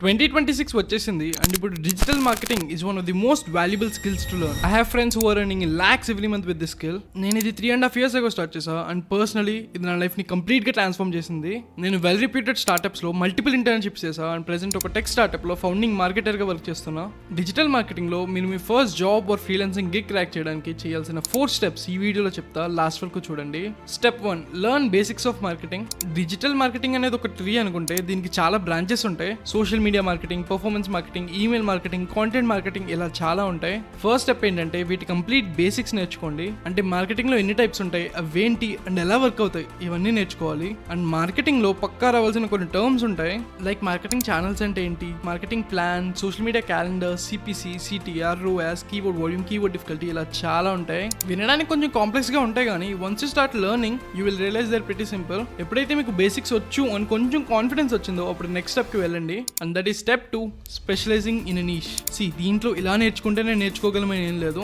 2026 వచ్చేసింది అండ్ ఇప్పుడు digital marketing is one of the most valuable skills to learn. I have friends who are earning in lakhs every month with this skill. నేను ఇది 3.5 years ago start చేసా and personally ఇది నా life ని complete గా transform చేసింది. నేను well reputed startups లో మల్టిపుల్ ఇంటర్న్షిప్స్ చేసా అండ్ ప్రెసెంట్ ఒక టెక్ స్టార్ట్అప్ లో ఫౌండింగ్ మార్కెటర్ గా వర్క్ చేస్తున్నా. డిజిటల్ మార్కెటింగ్ లో మీరు మీ first job or freelancing gig crack చేయడానికి చేయాల్సిన 4 steps ఈ వీడియోలో చెప్తా, లాస్ట్ వరకు చూడండి. Step 1, learn basics of marketing. Digital marketing అనేది ఒక ట్రీ అనుకుంటే దీనికి చాలా బ్రాంచెస్ ఉంటాయి. Social media marketing, performance marketing, email marketing, content marketing, ఇలా చాలా ఉంటాయి. ఫస్ట్ స్టెప్ ఏంటంటే వీటి కంప్లీట్ బేసిక్స్ నేర్చుకోండి. అంటే మార్కెటింగ్ లో ఎన్ని టైప్స్ ఉంటాయి, అవేంటి అండ్ ఎలా వర్క్ అవుతాయి, ఇవన్నీ నేర్చుకోవాలి. అండ్ మార్కెటింగ్ లో పక్కా రావాల్సిన కొన్ని టర్మ్స్ ఉంటాయి. లైక్ మార్కెటింగ్ ఛానల్స్ అంటే ఏంటి, marketing plan, social media calendar, CPC, CTR, ROAS, keyword volume, keyword difficulty, ఇలా చాలా ఉంటాయి. వినడానికి కొంచెం కాంప్లెక్స్ గా ఉంటాయి కానీ once you start learning you will realize they're pretty simple. ఎప్పుడైతే మీకు బేసిక్స్ వచ్చు అని కొంచెం కాన్ఫిడెన్స్ వచ్చిందో అప్పుడు నెక్స్ట్ స్టెప్ కి వెళ్ళండి. And that is step 2, specialising in a niche. దీంట్లో ఇలా నేర్చుకుంటేనే నేర్చుకోగలమని ఏం లేదు,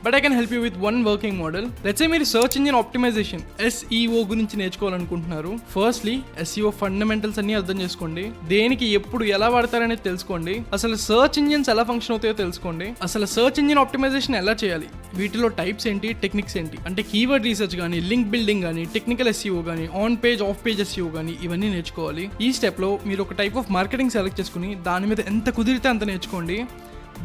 but I can help you with one working model. Let's say మీరు సర్చ్ ఇంజిన్ ఆప్టిమైజేషన్ SEO గురించి నేర్చుకోవాలనుకుంటున్నారు. ఫస్ట్లీ SEO ఫండమెంటల్స్ అన్ని అర్థం చేసుకోండి. దేనికి ఎప్పుడు ఎలా వాడతారనేది తెలుసుకోండి. అసలు సర్చ్ ఇంజిన్స్ ఎలా ఫంక్షన్ అవుతాయో తెలుసుకోండి. అసలు సర్చ్ ఇంజిన్ ఆప్టిమైజేషన్ ఎలా చేయాలి, వీటిలో టైప్స్ ఏంటి, టెక్నిక్స్ ఏంటి, అంటే కీవర్డ్ రీసెర్చ్ కానీ, లింక్ బిల్డింగ్ కానీ, టెక్నికల్ SEO కానీ, on page of page SEO కానీ, ఇవన్నీ నేర్చుకోవాలి. ఈ స్టెప్ లో మీరు ఒక టైప్ ఆఫ్ మార్కెటింగ్ సెలెక్ట్ చేసుకుని దాని మీద ఎంత కుదిరితే అంత నేర్చుకోండి.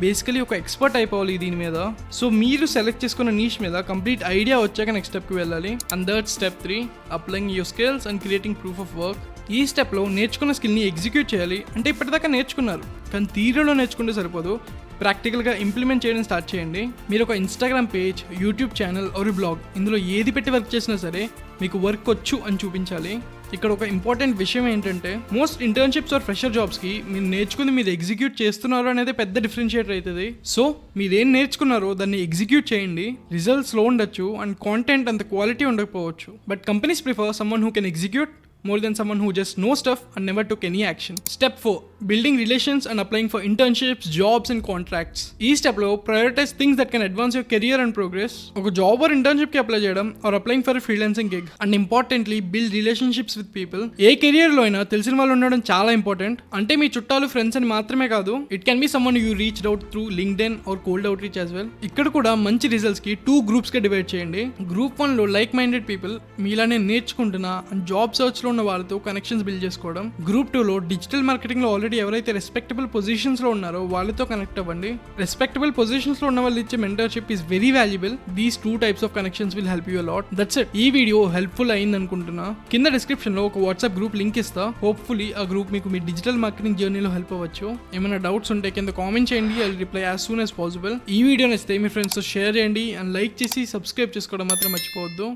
బేసికలీ ఒక ఎక్స్పర్ట్ అయిపోవాలి దీని మీద. సో మీరు సెలెక్ట్ చేసుకున్న నీష్ మీద కంప్లీట్ ఐడియా వచ్చాక నెక్స్ట్ స్టెప్కి వెళ్ళాలి. And that step 3, applying your skills and creating proof of work. ఈ స్టెప్లో నేర్చుకున్న స్కిల్ని ఎగ్జిక్యూట్ చేయాలి. అంటే ఇప్పటిదాకా నేర్చుకున్నారు కానీ థియరీలో నేర్చుకుంటే సరిపోదు, ప్రాక్టికల్గా ఇంప్లిమెంట్ చేయడం స్టార్ట్ చేయండి. మీరు ఒక Instagram page, YouTube channel or blog, ఇందులో ఏది పెట్టి వర్క్ చేసినా సరే మీకు వర్క్ వచ్చు అని చూపించాలి. ఇక్కడ ఒక ఇంపార్టెంట్ విషయం ఏంటంటే మోస్ట్ ఇంటర్న్షిప్స్ ఆర్ ఫ్రెషర్ జాబ్స్కి మీరు నేర్చుకుని మీరు ఎగ్జిక్యూట్ చేస్తున్నారు అనేది పెద్ద డిఫరెన్షియేటర్ అవుతుంది. సో మీరేం నేర్చుకున్నారో దాన్ని ఎగ్జిక్యూట్ చేయండి. రిజల్ట్స్ లో ఉండొచ్చు అండ్ కాంటెంట్ అంత క్వాలిటీ ఉండకపోవచ్చు, but companies prefer someone who can execute more than someone who just knows stuff and never took any action. Step 4, building relations and applying for internships, jobs and contracts. ఈ step లో prioritize things that can advance your career and progress. ఒక job or internship కి apply చేయడం or applying for freelancing gig. And importantly build relationships with people. ఏ career లో అయినా తెలిసిన వాళ్ళు ఉండడం చాలా ఇంపార్టెంట్. అంటే మీ చుట్టాలు, ఫ్రెండ్స్ అని మాత్రమే కాదు, it can be someone you reached out through LinkedIn or cold outreach as well. ఇక్కడ కూడా మంచి రిజల్ట్స్ కి 2 groups గా డివైడ్ చేయండి. గ్రూప్ 1 లో లైక్ మైండెడ్ పీపుల్, మీలానే నేర్చుకుంటున్నా అండ్ జాబ్ సర్చ్ లో ఉన్న వాళ్ళతో కనెక్షన్స్ బిల్డ్ చేసుకోవడం. గ్రూప్ 2 లో డిజిటల్ మార్కెటింగ్ లో ఆల్రెడీ ఎవరైతే రెస్పెక్టబుల్ పొజిషన్స్ లో ఉన్నారో వాళ్ళతో కనెక్ట్ అవ్వండి. రెస్పెక్టబుల్ పొజిషన్స్ లో ఉన్న వాళ్ళు ఇచ్చే mentorship is very valuable. These 2 types of connections will help you a lot. That's it. ఈ వీడియో హెల్ప్ఫుల్ అయింది అనుకుంటున్నా. కింద డిస్క్రిప్షన్ లో ఒక వాట్సాప్ గ్రూప్ లింక్ ఇస్తా. హోప్ఫుల్లీ ఆ గ్రూప్ మీకు మీ డిజిటల్ మార్కెటింగ్ జర్నీలో హెల్ప్ అవ్వచ్చు. ఏమైనా డౌట్స్ ఉంటే కింద కామెంట్ చేయండి, I will reply as soon as possible. ఈ వీడియో నచ్చితే మీ ఫ్రెండ్స్ తో షేర్ చేయండి అండ్ లైక్ చేసి సబ్స్క్రైబ్ చేసుకోవడం మాత్రం మర్చిపోవద్దు.